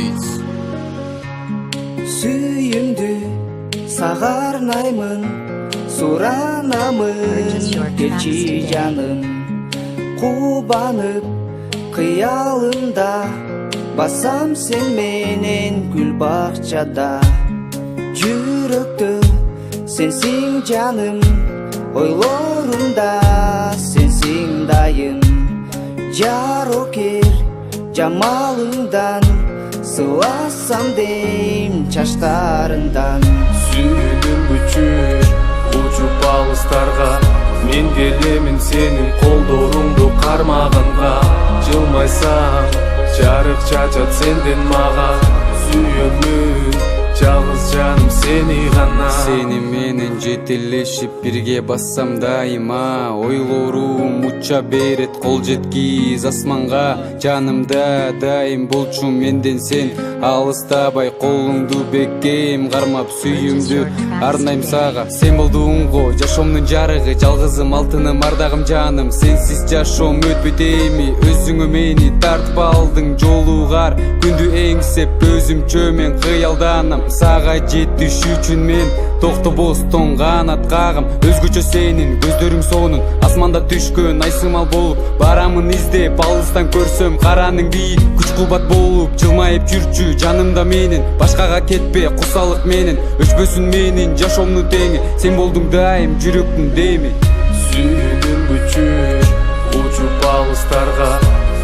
Beats. Сүйімді сағарнаймын, сұранамын, келші жаным. Қубанып қиялымда, басам сен менен гүл бақчада. Жүректі сенсің жаным, ойлорумда сенсің дайым. Жарокер жамалыңдан, сыласам дейм чаштарыңдан. Сүйүнүм бүчүр учуп алыстарга, мен келемин сенин колдоруңду кармагынга. Жылмайсаң жарык чачат сенден мага, сүйөмүн жалгыз жаным сени гана. Сени менен жетелешип бирге бассам дайыма, ойлорум уча берет кол жеткиз асманга. Жанымда дайым болчу менден сен, алыстабай колуңду бекем кармап сүйүмдү арнайм сага. Сен болдуң го жашоомдун жарыгы, жалгызым алтыным ардагым жаным. Сенсиз жашоом өтпөйт эми, өзүңө мени тартып алдың жолугар. Күндү эңсеп өзүмчө мен кыялданам, сага жетиш үчүн мен токтобостон канат кагым. Өзгөчө сенин көздөрүң сонун, асманда түшкөн айсымал болуп барамын издеп. Алыстан көрсөм караның бийик, күч кубат болуп жылмайып жүрчү жанымда менин. Башкага кетпе кусалык менен, өчпөсүн менин жашоомдун теңи, сен болдуң дайым жүрөктүн деми. Сүйүнүм бүчүр учуп алыстарга,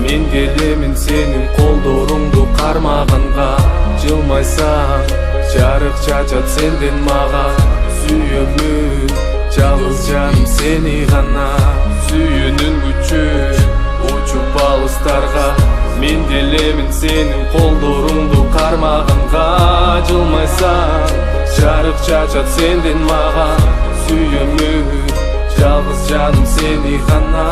мен келемин сенин колдоруңду кармагынга. Жылмайсаң жарык чачат сенден мага, сүйөмүн жалгыз жаным сени гана. Сүйүнүм бүчүр учуп алыстарга, мен келемин сенин колдоруңду кармагынга. Жылмайсаң жарык чачат сенден мага, сүйөмүн жалгыз жаным сени гана.